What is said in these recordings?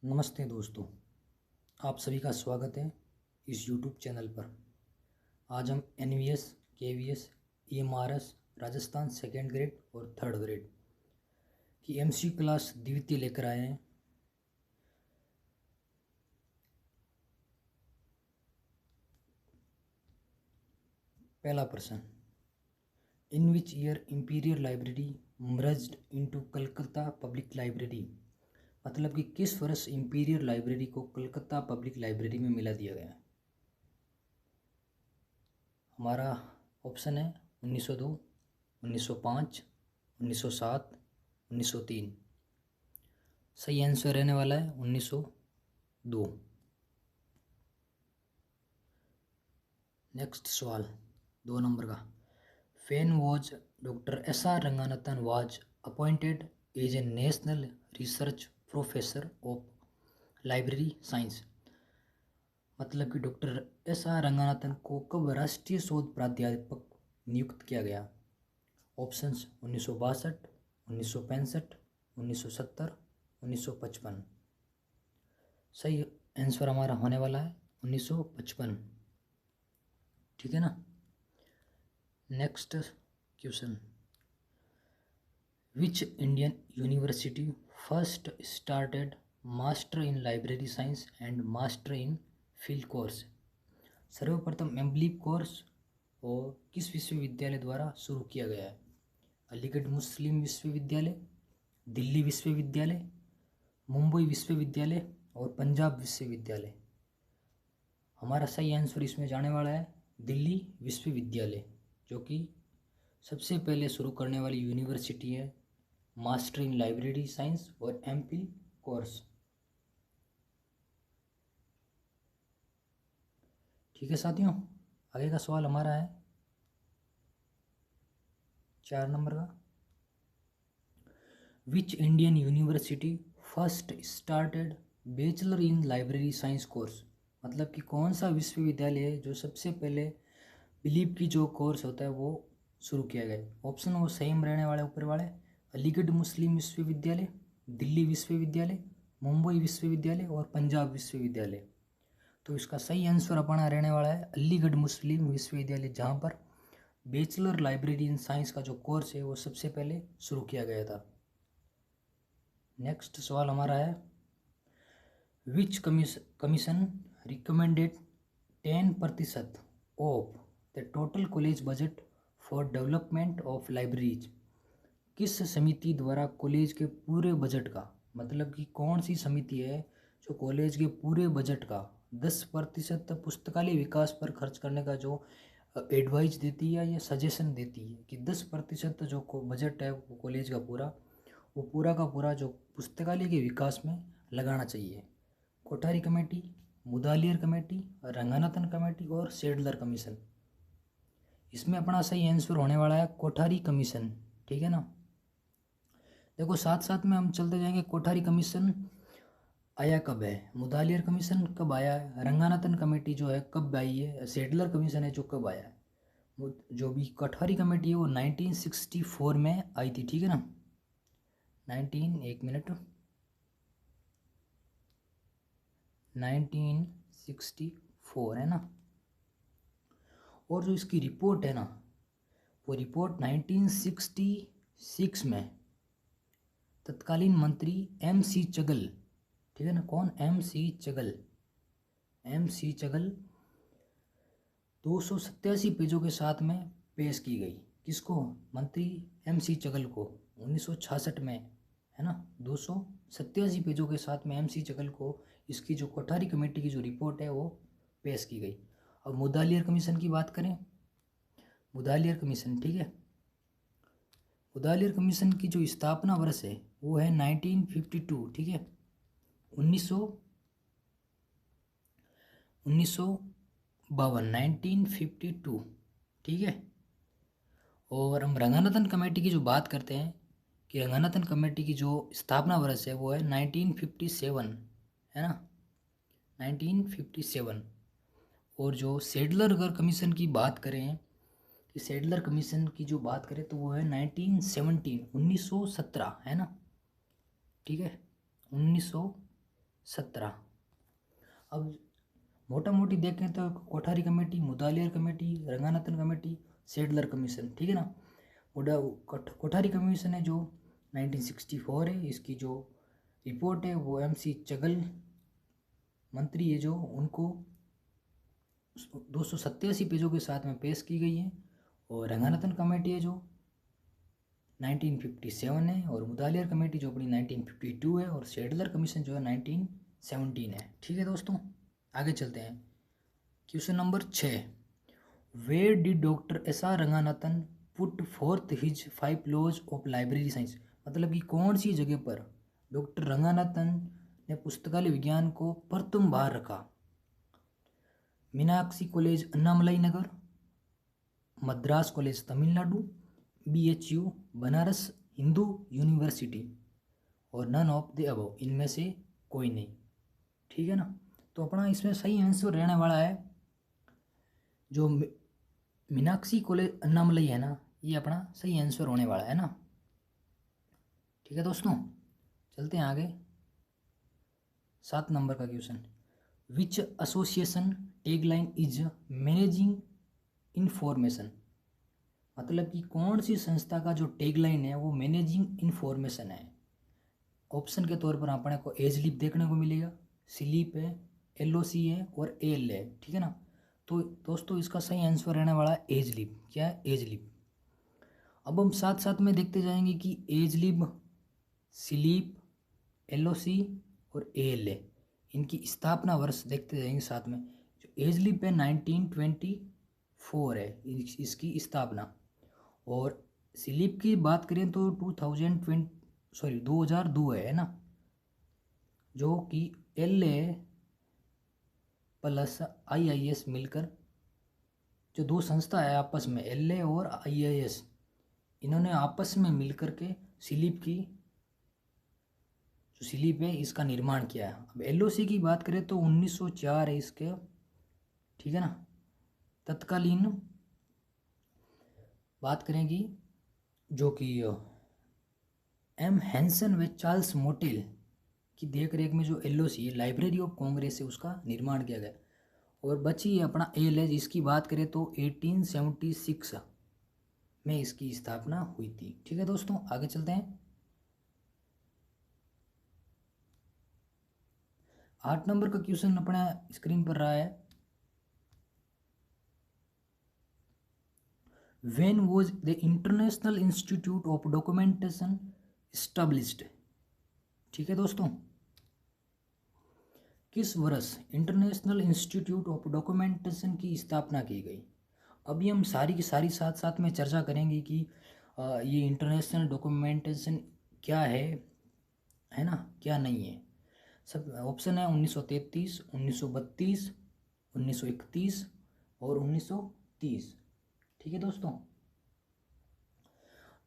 नमस्ते दोस्तों, आप सभी का स्वागत है इस YouTube चैनल पर। आज हम NVS, KVS, EMRS, Rajasthan second grade और थर्ड ग्रेड की MC क्लास द्वितीय लेकर आए हैं। पहला प्रश्न, in which year imperial library merged into Calcutta public library. मतलब कि किस वर्ष इंपीरियल लाइब्रेरी को कलकत्ता पब्लिक लाइब्रेरी में मिला दिया गया है। हमारा ऑप्शन है 1902, 1905, 1907, 1903। सही आंसर रहने वाला है 1902। नेक्स्ट सवाल 2 नंबर का, when was doctor SR Ranganathan was appointed as a national research professor of library science. मतलब कि डॉक्टर SR रंगानाथन को कब राष्ट्रीय शोध प्राध्यापक नियुक्त किया गया। ऑप्शंस 1962, 1965, 1970, 1955। सही आंसर हमारा होने वाला है 1955। ठीक है ना। Next question, which Indian university first started master in library science and master in field course. सर्वप्रथम एम्बलीप कोर्स और किस विश्वविद्यालय द्वारा शुरू किया गया है। अलीगढ़ मुस्लिम विश्वविद्यालय, दिल्ली विश्वविद्यालय, मुंबई विश्वविद्यालय और पंजाब विश्वविद्यालय। हमारा सही आंसर इसमें जाने वाला है दिल्ली विश्वविद्यालय, जो कि सबसे पहले शुरू करने वाली यूनिवर्सिटी है मास्टर इन लाइब्रेरी साइंस और MPhil कोर्स। ठीक है साथियों, आगे का सवाल हमारा है 4 नंबर का, which Indian university first started bachelor in library science course. मतलब कि कौन सा विश्वविद्यालय है जो सबसे पहले बिलीव की जो कोर्स होता है वो शुरू किया गया। ऑप्शन वो सेम रहने वाले ऊपर वाले, अलीगढ़ मुस्लिम विश्वविद्यालय, दिल्ली विश्वविद्यालय, मुंबई विश्वविद्यालय और पंजाब विश्वविद्यालय। तो इसका सही आंसर अपना रहने वाला है अलीगढ़ मुस्लिम विश्वविद्यालय, जहाँ पर बैचलर लाइब्रेरी इन साइंस का जो कोर्स है वो सबसे पहले शुरू किया गया था। नेक्स्ट सवाल हमारा है, which commission recommended 10% of the total college budget for development of libraries. किस समिति द्वारा कॉलेज के पूरे बजट का, मतलब कि कौन सी समिति है जो कॉलेज के पूरे बजट का 10% पुस्तकालय विकास पर खर्च करने का जो एडवाइस देती है या सजेशन देती है कि 10% जो बजट है वो कॉलेज का पूरा का पूरा जो पुस्तकालय के विकास में लगाना चाहिए। Kothari committee, Mudaliar committee, Ranganathan committee और सेडलर कमीशन। इसमें अपना सही आंसर होने वाला है कोठारी कमीशन। ठीक है ना। देखो साथ साथ में हम चलते जाएंगे, कोठारी कमीशन आया कब है, मुदालियर कमीशन कब आया है, रंगानाथन कमेटी जो है कब आई है, सेडलर कमीशन है जो कब आया है। जो भी कोठारी कमेटी है वो 1964 में आई थी। ठीक है ना। 1964 है ना। और जो इसकी रिपोर्ट है ना, वो रिपोर्ट 1966 में तत्कालीन मंत्री MC चगल, ठीक है ना, कौन, MC चगल 287 पेजों के साथ में पेश की गई। किसको, मंत्री MC चगल को 1966 में, है ना, 287 पेजों के साथ में MC चगल को इसकी जो कोठारी कमेटी की जो रिपोर्ट है वो पेश की गई। अब मुदालियर कमीशन की बात करें, मुदालियर कमीशन, ठीक है, मुदालियर कमीशन की जो स्थापना वर्ष है वो है 1952। ठीक है, 1952। ठीक है। और हम रंगानाथन कमेटी की जो बात करते हैं कि रंगानाथन कमेटी की जो स्थापना वर्ष है वो है 1957, है ना, 1957। और जो सेडलर कमीशन की बात करें, कि सेडलर कमीशन की जो बात करें तो वो है 1917, है ना। ठीक है, 1917। 17। अब मोटा मोटी देखें तो Kothari committee, Mudaliar committee, Ranganathan committee, Sedler commission, ठीक है ना। कोठारी कमीशन है जो 1964 है, इसकी जो रिपोर्ट है वो MC चगल मंत्री है जो उनको 287 पेजों के साथ में पेश की गई है। और रंगानाथन कमेटी है जो 1957 है, और मुदालियर कमेटी जो अपनी 1952 है, और सेडलर कमीशन जो है 1917 है। ठीक है दोस्तों, आगे चलते हैं। Question number 6, where did doctor SR Ranganathan put forth his 5 laws of library science, मतलब कि कौन सी जगह पर डॉक्टर रंगानाथन ने पुस्तकालय विज्ञान को प्रथम बार रखा? Meenakshi college Annamalai Nagar, Madras college Tamil Nadu, BHU Banaras Hindu university, और नन ऑफ द अबव, इनमें से कोई नहीं। ठीक है ना। तो अपना इसमें सही आंसर रहने वाला है जो मीनाक्षी कॉलेज अन्नामलाई है ना, ये अपना सही आंसर होने वाला है ना। ठीक है दोस्तों, चलते हैं आगे। 7 नंबर का question, which association tagline is managing information, मतलब कि कौन सी संस्था का जो टैगलाइन है वो मैनेजिंग इन्फॉर्मेशन है। ऑप्शन के तौर पर अपने को एजलिप देखने को मिलेगा, स्लीप है, LOC है, और AL है। ठीक है ना। तो दोस्तों इसका सही आंसर रहने वाला है एजलिप। क्या है? एजलिप। अब हम साथ साथ में देखते जाएंगे कि एजलिप, स्लीप, LOC और AL इनकी स्थापना वर्ष देखते जाएंगे साथ में। जो एजलिप है 1924 है इसकी स्थापना, और स्लीप की बात करें तो 2002 है ना। जो कि LA प्लस IIS मिलकर जो दो संस्था है आपस में, LA और IIS, इन्होंने आपस में मिलकर के स्लीप की जो स्लीप है इसका निर्माण किया है। अब LOC की बात करें तो 1904 है इसके। ठीक है ना। तत्कालीन बात करेंगी जो कि M हैंसन व चार्ल्स मोटेल की देख रेख में जो LOC है, लाइब्रेरी ऑफ कांग्रेस है, उसका निर्माण किया गया। और बची है अपना AL, इसकी बात करें तो 1876 में इसकी स्थापना हुई थी। ठीक है दोस्तों, आगे चलते हैं। 8 नंबर का क्वेश्चन अपना स्क्रीन पर रहा है, when was the international institute of documentation established. ठीक है दोस्तों, किस वर्ष इंटरनेशनल इंस्टीट्यूट ऑफ डॉक्यूमेंटेशन की स्थापना की गई। अभी हम सारी की सारी साथ साथ में चर्चा करेंगे कि ये इंटरनेशनल डॉक्यूमेंटेशन क्या है ना, क्या नहीं है। सब ऑप्शन है 1933, 1932, 1931 और 1930। ठीक है दोस्तों,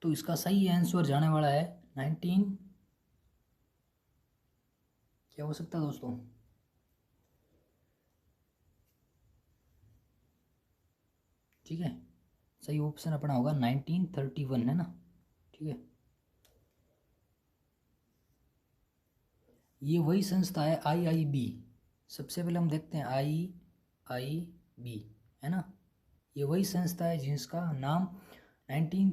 तो इसका सही आंसर जाने वाला है 19, क्या हो सकता है दोस्तों? ठीक है, सही ऑप्शन अपना होगा 1931 है ना। ठीक है, ये वही संस्था है IIB। सबसे पहले हम देखते हैं IIB है ना, ये वही संस्था है जिसका नाम 19,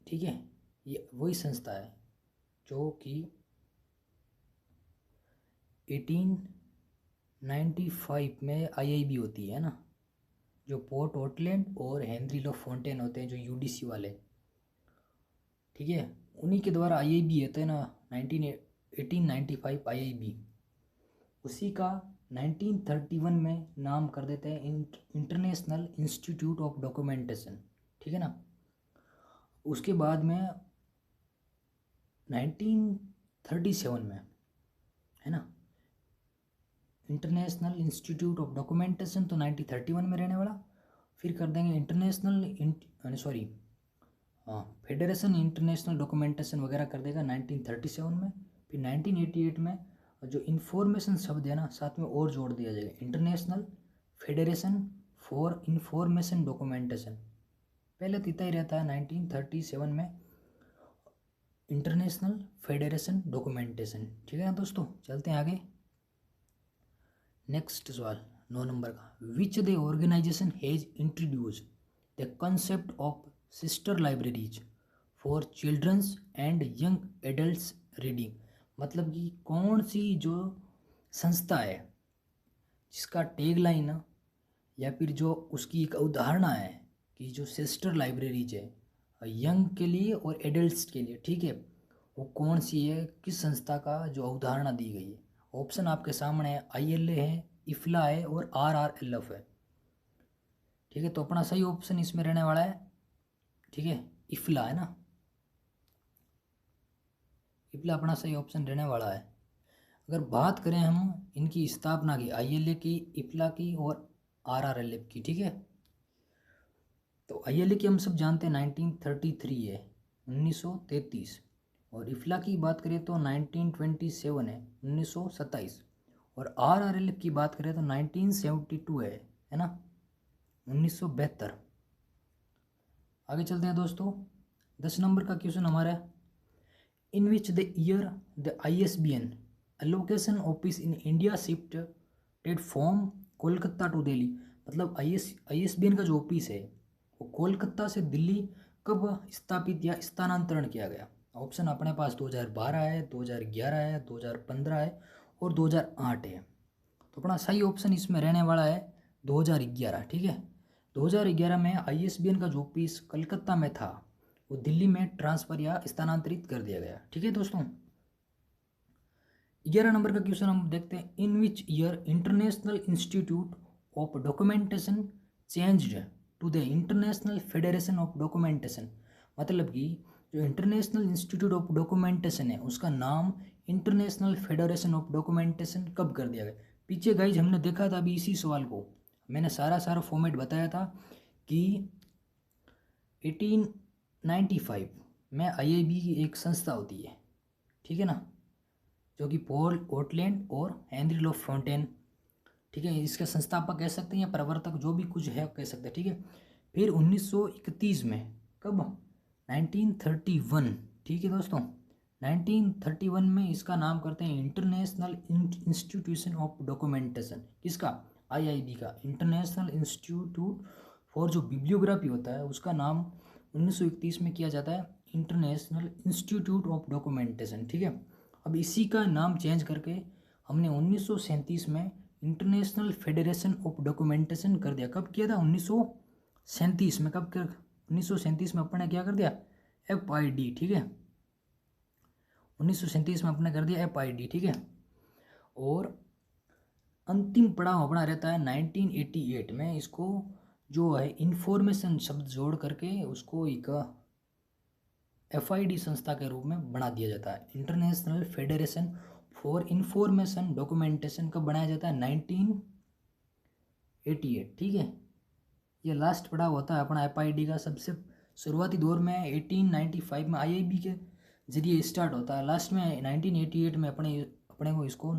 ठीक है, ये वही संस्था है जो कि 1895 में IIB होती है ना, जो पोर्ट ऑकलैंड और हेनरी लो फोंटेन होते हैं जो UDC वाले। ठीक है, उन्हीं के द्वारा IIB होता है ना, 1895 IIB, उसी का 1931 में नाम कर देते हैं इंटरनेशनल इंस्टीट्यूट ऑफ डॉक्यूमेंटेशन। ठीक है ना। उसके बाद में 1937 में है ना, इंटरनेशनल इंस्टीट्यूट ऑफ डॉक्यूमेंटेशन तो 1931 में रहने वाला, फिर कर देंगे international sorry federation international documentation वगैरह कर देगा 1937 में। फिर 1988 में जो इन्फॉर्मेशन शब्द है ना साथ में और जोड़ दिया जाएगा, international federation for information documentation. पहले तो इतना ही रहता है 1937 में इंटरनेशनल फेडरेशन डॉक्यूमेंटेशन। ठीक है ना दोस्तों, चलते हैं आगे। नेक्स्ट सवाल 9 नंबर का, which the organisation has introduce the concept of sister libraries for childrens and young adults reading. मतलब कि कौन सी जो संस्था है जिसका टैग लाइन या फिर जो उसकी एक अवधारणा है कि जो सिस्टर लाइब्रेरीज है यंग के लिए और एडल्ट्स के लिए, ठीक है, वो कौन सी है, किस संस्था का जो अवधारणा दी गई है। ऑप्शन आपके सामने है, ILA है, इफ्ला है और RRLF है। ठीक है, तो अपना सही ऑप्शन इसमें रहने वाला है, ठीक है, इफ्ला है ना, इफ्ला अपना सही ऑप्शन रहने वाला है। अगर बात करें हम इनकी स्थापना की, ILA की, इफ्ला की और RRLF की, ठीक है, तो ILA की हम सब जानते हैं 1933 है, 1933, और इफ्ला की बात करें तो 1927 है, 1927, और RRLF की बात करें तो 1972 है ना, 1972। आगे चलते हैं दोस्तों, 10 नंबर का क्वेश्चन हमारा है, in which the year the ISBN allocation office in India shifted from Kolkata to Delhi. मतलब ISBN का जो ऑफिस है वो कोलकाता से दिल्ली कब स्थापित या स्थानांतरण किया गया। ऑप्शन अपने पास 2012 है, 2011 है, 2015 है और 2008 है। तो अपना सही ऑप्शन इसमें रहने वाला है 2011। ठीक है, 2011 में ISBN का जो ऑफिस कलकत्ता में था वो दिल्ली में ट्रांसफर या स्थानांतरित कर दिया गया। ठीक है दोस्तों, 11 नंबर का क्वेश्चन हम देखते हैं, in which year international institute of documentation changed to the international federation of documentation. मतलब कि जो इंटरनेशनल इंस्टीट्यूट ऑफ डॉक्यूमेंटेशन है उसका नाम इंटरनेशनल फेडरेशन ऑफ डॉक्यूमेंटेशन कब कर दिया गया। पीछे गाइज हमने देखा था अभी इसी सवाल को, मैंने सारा फॉर्मेट बताया था कि 1895 में IIB की एक संस्था होती है, ठीक है ना, जो कि पॉल ओटलैंड और हेनरी लॉ फोंटेन, ठीक है, इसके संस्थापक कह सकते हैं या प्रवर्तक, जो भी कुछ है कह सकते हैं। ठीक है, फिर 1931 में, कब, 1931, ठीक है दोस्तों, 1931 में इसका नाम करते हैं इंटरनेशनल इंस्टीट्यूशन ऑफ डॉक्यूमेंटेशन। किसका, IIB का, इंटरनेशनल इंस्टीट्यूट फॉर जो बिब्लियोग्राफी होता है उसका नाम 1931 में किया जाता है इंटरनेशनल इंस्टीट्यूट ऑफ डॉक्यूमेंटेशन। ठीक है, अब इसी का नाम चेंज करके हमने 1937 में इंटरनेशनल फेडरेशन ऑफ डॉक्यूमेंटेशन कर दिया। कब किया था, 1937 में। कब कर 1937 में अपने क्या कर दिया, FID। ठीक है, 1937 में अपने कर दिया FID। ठीक है, और अंतिम पड़ाव अपना रहता है 1988 में, इसको जो है इंफॉर्मेशन शब्द जोड़ करके उसको एक FID संस्था के रूप में बना दिया जाता है, international federation for information documentation. कब बनाया जाता है, 1988। ठीक है, ये लास्ट पड़ाव होता है अपना FID का। सबसे शुरुआती दौर में 1895 में IIB के जरिए स्टार्ट होता है, लास्ट में 1988 में अपने को इसको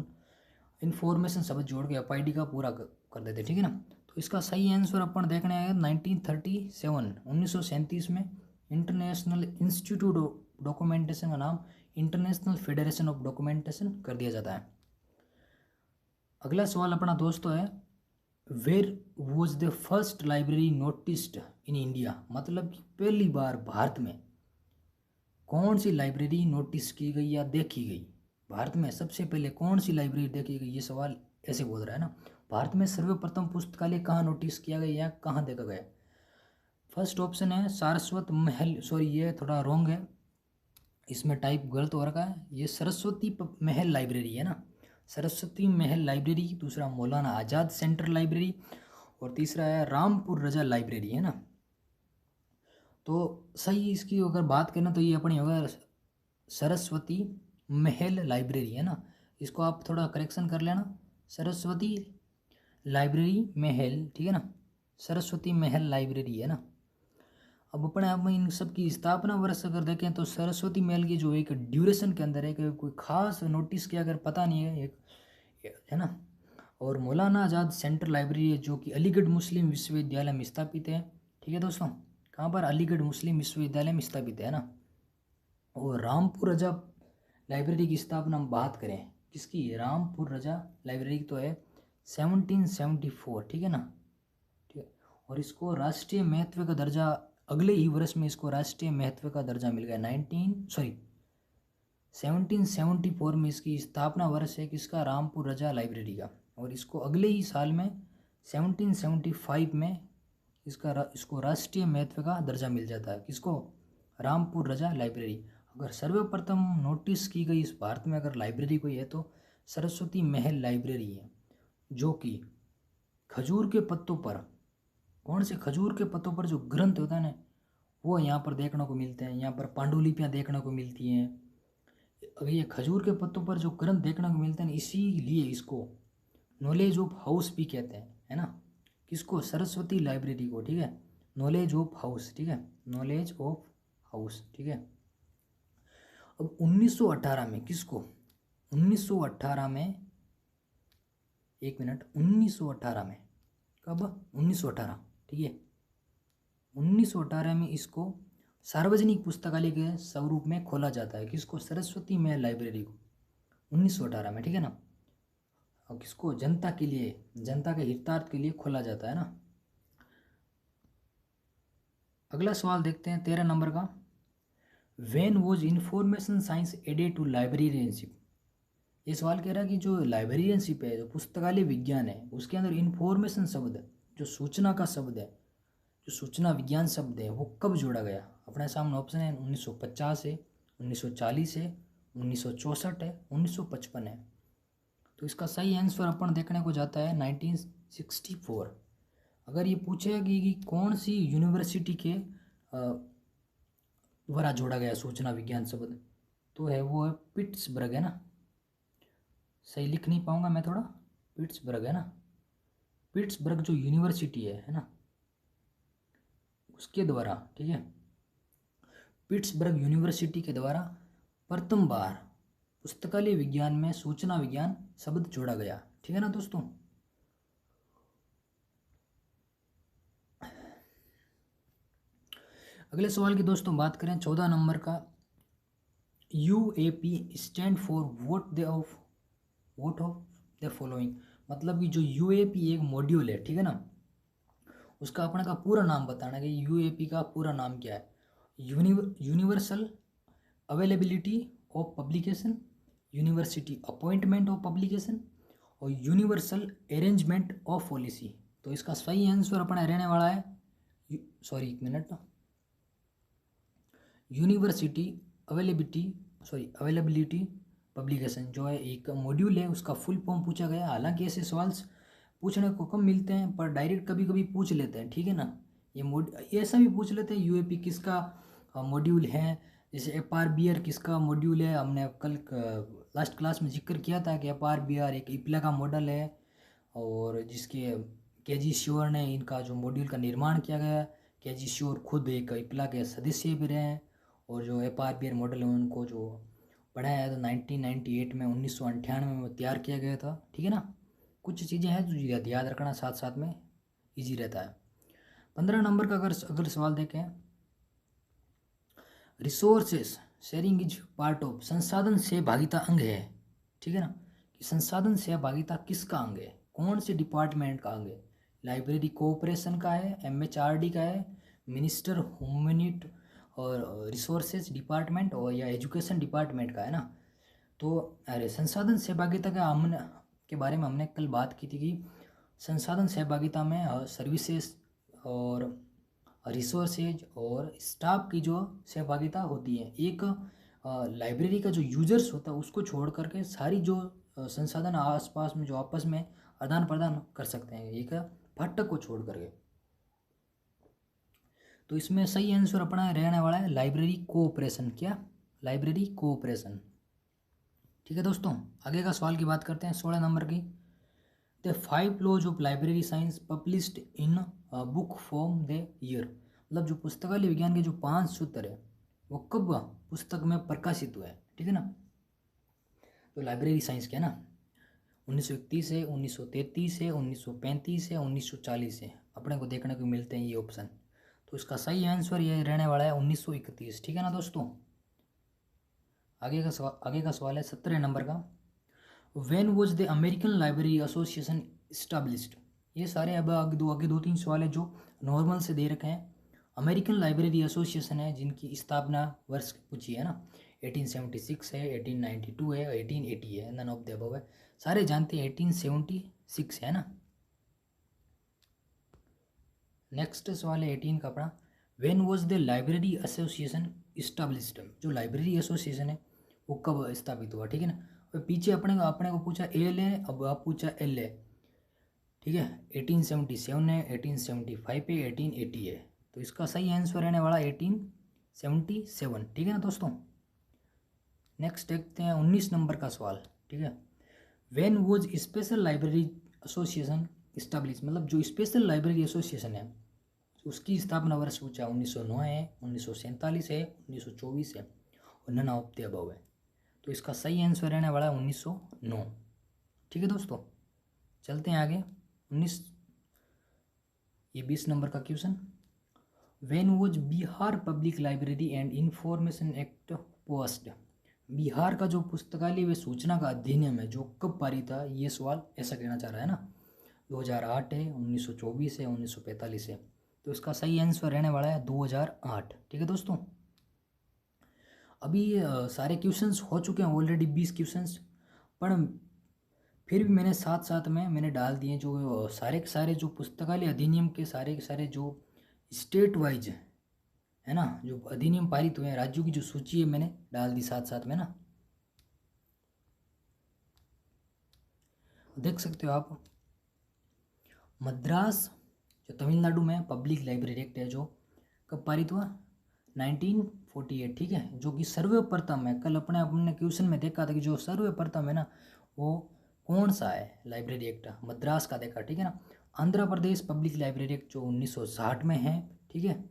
इन्फॉर्मेशन शब्द जोड़ के FID का पूरा कर देते। ठीक है ना, तो इसका सही आंसर अपन देखने आएगा 1937, 1937 में इंटरनेशनल इंस्टीट्यूट ऑफ डॉक्यूमेंटेशन का नाम इंटरनेशनल फेडरेशन ऑफ डॉक्यूमेंटेशन कर दिया जाता है। अगला सवाल अपना दोस्तों है, where was the first library noticed in India. मतलब पहली बार भारत में कौन सी लाइब्रेरी नोटिस की गई या देखी गई, भारत में सबसे पहले कौन सी लाइब्रेरी देखी गई, ये सवाल ऐसे बोल रहा है ना। भारत में सर्वप्रथम पुस्तकालय कहाँ नोटिस किया गया या कहाँ देखा गया। फर्स्ट ऑप्शन है सारस्वत महल, सॉरी ये थोड़ा रॉन्ग है, इसमें टाइप गलत हो रखा है, ये सरस्वती महल लाइब्रेरी है ना, सरस्वती महल लाइब्रेरी। दूसरा मौलाना आज़ाद सेंट्रल लाइब्रेरी, और तीसरा है रामपुर रजा लाइब्रेरी, है ना। तो सही इसकी अगर बात करें तो ये अपनी होगा सरस्वती महल लाइब्रेरी, है ना। इसको आप थोड़ा करेक्शन कर लेना, सरस्वती लाइब्रेरी महल, ठीक है ना, सरस्वती महल लाइब्रेरी, है ना। अब अपने आप में इन सब की स्थापना वर्ष अगर देखें तो सरस्वती महल की जो एक ड्यूरेशन के अंदर है कि कोई खास नोटिस किया अगर पता नहीं है, एक है ना। और मौलाना आज़ाद सेंट्रल लाइब्रेरी है जो कि अलीगढ़ मुस्लिम विश्वविद्यालय में स्थापित है। ठीक है दोस्तों, कहाँ पर, अलीगढ़ मुस्लिम विश्वविद्यालय में स्थापित है ना। और रामपुर रजा लाइब्रेरी की स्थापना हम बात करें किसकी, रामपुर रजा लाइब्रेरी तो है 1774, ठीक है ना, ठीक है। और इसको राष्ट्रीय महत्व का दर्जा अगले ही वर्ष में इसको राष्ट्रीय महत्व का दर्जा मिल गया 1774 में इसकी स्थापना वर्ष है किसका, रामपुर रजा लाइब्रेरी का। और इसको अगले ही साल में 1775 में इसको राष्ट्रीय महत्व का दर्जा मिल जाता है किसको, रामपुर रजा लाइब्रेरी। अगर सर्वप्रथम नोटिस की गई इस भारत में अगर लाइब्रेरी कोई है तो सरस्वती महल लाइब्रेरी है, जो कि खजूर के पत्तों पर, कौन से खजूर के पत्तों पर जो ग्रंथ होता है ना वो यहाँ पर देखने को मिलते हैं। यहाँ पर पांडुलिपियाँ देखने को मिलती हैं। अब ये खजूर के पत्तों पर जो ग्रंथ देखने को मिलते हैं इसीलिए इसको नॉलेज ऑफ हाउस भी कहते हैं, है ना, किसको, सरस्वती लाइब्रेरी को, ठीक है, नॉलेज ऑफ हाउस, ठीक है, नॉलेज ऑफ हाउस, ठीक है। अब 1918 में किसको, 1918 में, एक मिनट, 1918 में, कब, 1918, ठीक है, 1918 में इसको सार्वजनिक पुस्तकालय के स्वरूप में खोला जाता है किसको, सरस्वती महल लाइब्रेरी को 1918 में, ठीक है ना। और किसको, जनता के लिए, जनता के हितार्थ के लिए खोला जाता है ना। अगला सवाल देखते हैं 13 नंबर का, when was information science added to librarianship. ये सवाल कह रहा है कि जो लाइब्रेरियनशिप है, जो पुस्तकालय विज्ञान है, उसके अंदर इंफॉर्मेशन शब्द, जो सूचना का शब्द है, जो सूचना विज्ञान शब्द है, वो कब जोड़ा गया। अपने सामने ऑप्शन है 1950 है, 1940 है, 1964 है, 1955 है। तो इसका सही आंसर अपन देखने को जाता है 1964। अगर ये पूछेगा कि कौन सी यूनिवर्सिटी के द्वारा जोड़ा गया सूचना विज्ञान शब्द, तो है वो है पिट्सबर्ग, है ना, सही लिख नहीं पाऊंगा मैं थोड़ा, पिट्सबर्ग है ना, पिट्सबर्ग जो यूनिवर्सिटी है ना, उसके द्वारा, ठीक है, पिट्सबर्ग यूनिवर्सिटी के द्वारा प्रथम बार पुस्तकालय विज्ञान में सूचना विज्ञान शब्द जोड़ा गया, ठीक है ना दोस्तों। अगले सवाल की दोस्तों बात करें 14 नंबर का, UAP stand for vote of the following. मतलब कि जो UAP एक मॉड्यूल है, ठीक है ना, उसका अपने का पूरा नाम बताना कि UAP का पूरा नाम क्या है। Universal availability of publication, university appointment of publication और यूनिवर्सल अरेंजमेंट ऑफ पॉलिसी। तो इसका सही आंसर अपना रहने वाला है, सॉरी एक मिनट, यूनिवर्सिटी अवेलेबिलिटी पब्लिकेशन जो है एक मॉड्यूल है, उसका फुल फॉर्म पूछा गया। हालांकि ऐसे सवाल पूछने को कम मिलते हैं पर डायरेक्ट कभी कभी पूछ लेते हैं, ठीक है ना। ये ऐसा भी पूछ लेते हैं UAP किसका मॉड्यूल है, जैसे FRBR किसका मॉड्यूल है। हमने कल लास्ट क्लास में जिक्र किया था कि FRBR एक इप्ला का मॉडल है और जिसके KG श्योर ने इनका जो मॉड्यूल का निर्माण किया गया। KG श्योर खुद एक इप्ला के सदस्य भी रहे हैं और जो FRBR मॉडल है उनको जो पढ़ाया है तो 1998 में 1998 में वो तैयार किया गया था, ठीक है ना। कुछ चीज़ें हैं जो याद रखना साथ साथ में इजी रहता है। 15 नंबर का अगर सवाल देखें, resources sharing is part of, संसाधन सहभागिता अंग है, ठीक है ना, कि संसाधन सहभागिता किसका अंग है, कौन से डिपार्टमेंट का अंग है। लाइब्रेरी कोऑपरेशन का है, MHRD का है, मिनिस्टर ह्यूमनिट और रिसोर्सेज डिपार्टमेंट और या एजुकेशन डिपार्टमेंट का है ना। तो अरे संसाधन सहभागिता के बारे में हमने कल बात की थी कि संसाधन सहभागिता में सर्विसेज और रिसोर्सेज और स्टाफ की जो सहभागिता होती है। एक लाइब्रेरी का जो यूजर्स होता है उसको छोड़ करके सारी जो संसाधन आसपास में जो आपस में आदान प्रदान कर सकते हैं, एक फाटक को छोड़ करके। तो इसमें सही आंसर अपना रहने वाला है लाइब्रेरी कोऑपरेशन। क्या, लाइब्रेरी कोऑपरेशन, ठीक है दोस्तों। आगे का सवाल की बात करते हैं 16 नंबर की, the 5 laws of library science published in book form the year. मतलब जो पुस्तकालय विज्ञान के जो 5 सूत्र है वो कब पुस्तक में प्रकाशित हुए हैं, ठीक है ना। तो लाइब्रेरी साइंस के है ना 1931 है, 1933 है, 1935 है, 1940 है, अपने को देखने को मिलते हैं ये ऑप्शन। तो इसका सही आंसर ये रहने वाला है 1931, ठीक है ना दोस्तों। आगे का सवाल है 17 नंबर का। When was the American library association established. ये सारे अब आगे दो तीन सवाल है जो नॉर्मल से दे रखे हैं। अमेरिकन लाइब्रेरी एसोसिएशन है जिनकी स्थापना वर्ष पूछी है ना, 1876 है, 1892 है, 1880 है, नन ऑफ द अबव है। सारे जानते हैं 1876 है ना। नेक्स्ट सवाल है 18 का अपना। When was the library association established. जो लाइब्रेरी एसोसिएशन है वो कब स्थापित हुआ, ठीक है ना। और पीछे अपने को पूछा एल है, अब आप पूछा एल है, ठीक है। 1877 है, 1875 है, 1880 है, तो इसका सही आंसर रहने वाला 1877, ठीक है ना दोस्तों। नेक्स्ट देखते हैं 19 नंबर का सवाल, ठीक है। When was special library association establish. मतलब जो स्पेशल लाइब्रेरी एसोसिएशन है उसकी स्थापना वर्ष पूछा 1909 है, 1947 है, 1924 है, और नन ऑफ द अबव है। तो इसका सही आंसर रहने वाला है 1909, ठीक है दोस्तों। चलते हैं आगे 20 नंबर का question. When was Bihar public library and information act passed. Bihar का जो पुस्तकालय व सूचना का अधिनियम है जो कब पारित था, ये सवाल ऐसा कहना चाह रहा है ना। 2008 है, 1924 है, 1945 है, तो इसका सही आंसर रहने वाला है 2008, ठीक है दोस्तों। अभी सारे क्वेश्चंस हो चुके हैं ऑलरेडी 20 क्वेश्चंस, पर फिर भी मैंने साथ साथ में मैंने डाल दिए जो सारे के सारे जो पुस्तकालय अधिनियम के सारे के सारे जो स्टेट वाइज है ना, जो अधिनियम पारित हुए हैं राज्यों की जो सूची है मैंने डाल दी साथ साथ में ना, देख सकते हो आप। मद्रास जो तमिलनाडु में पब्लिक लाइब्रेरी एक्ट है जो कब पारित हुआ, 1948, ठीक है। जो कि सर्वप्रथम है, कल अपने क्वेश्चन में देखा था कि जो सर्वप्रथम है ना वो कौन सा है लाइब्रेरी एक्ट, मद्रास का देखा, ठीक है ना। Andhra Pradesh public library act जो 1960 में है, ठीक है।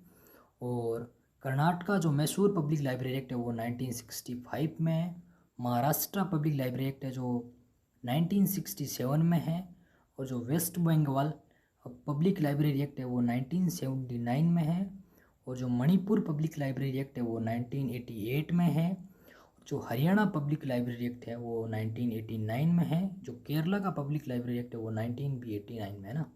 और कर्नाटका जो मैसूर पब्लिक लाइब्रेरी एक्ट है वो 1965 में है। महाराष्ट्र पब्लिक लाइब्रेरी एक्ट है जो 1967 में है। और जो West Bengal public library act है वो 1979 में है। और जो मणिपुर पब्लिक लाइब्रेरी एक्ट है वो 1988 में है। जो हरियाणा पब्लिक लाइब्रेरी एक्ट है वो 1989 में है। जो केरला का पब्लिक लाइब्रेरी एक्ट है वो 1989 में है ना।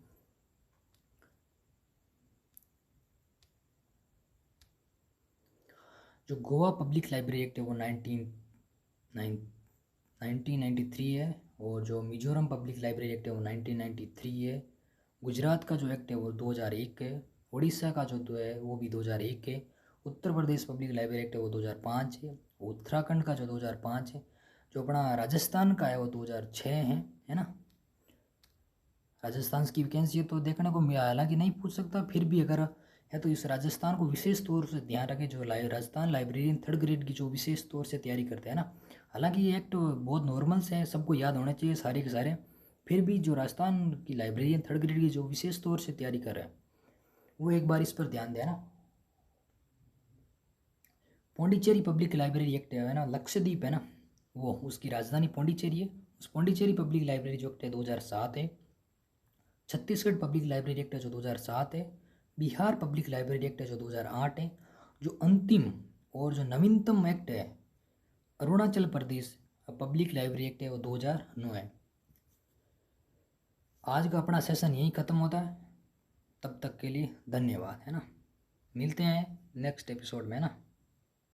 जो गोवा पब्लिक लाइब्रेरी एक्ट है वो 1993 है। और जो मिजोरम पब्लिक लाइब्रेरी एक्ट है वो 1993 है। गुजरात का जो एक्ट है वो 2001 है। उड़ीसा का जो है वो भी 2001 है। Uttar Pradesh public library act है वो 2005 है। उत्तराखंड का जो 2005 है। जो अपना राजस्थान का है वो 2006 है ना। राजस्थान की वैकेंसी है तो देखने को हालांकि नहीं पूछ सकता, फिर भी अगर है तो इस राजस्थान को विशेष तौर से ध्यान रखें। जो राजस्थान लाइब्रेरियन 3rd ग्रेड की जो विशेष तौर से तैयारी करते हैं ना, हालांकि ये एक्ट बहुत नॉर्मल से है, सबको याद होने चाहिए सारे के सारे, फिर भी जो राजस्थान की लाइब्रेरियन 3rd ग्रेड की जो विशेष तौर से तैयारी कर रहे हैं वो एक बार इस पर ध्यान देना। पौंडीचेरी पब्लिक लाइब्रेरी एक्ट है ना, लक्षद्वीप है ना, वो उसकी राजधानी पौंडीचेरी है। उस पौंडीचेरी पब्लिक लाइब्रेरी जो एक्ट है 2007 है। छत्तीसगढ़ पब्लिक लाइब्रेरी एक्ट है जो 2007 है। बिहार पब्लिक लाइब्रेरी एक्ट है जो 2008 है। जो अंतिम और जो नवीनतम एक्ट है Arunachal Pradesh public library act है वो 2009 है। आज का अपना सेशन यहीं ख़त्म होता है, तब तक के लिए धन्यवाद, है ना। मिलते हैं नेक्स्ट एपिसोड में, है ना।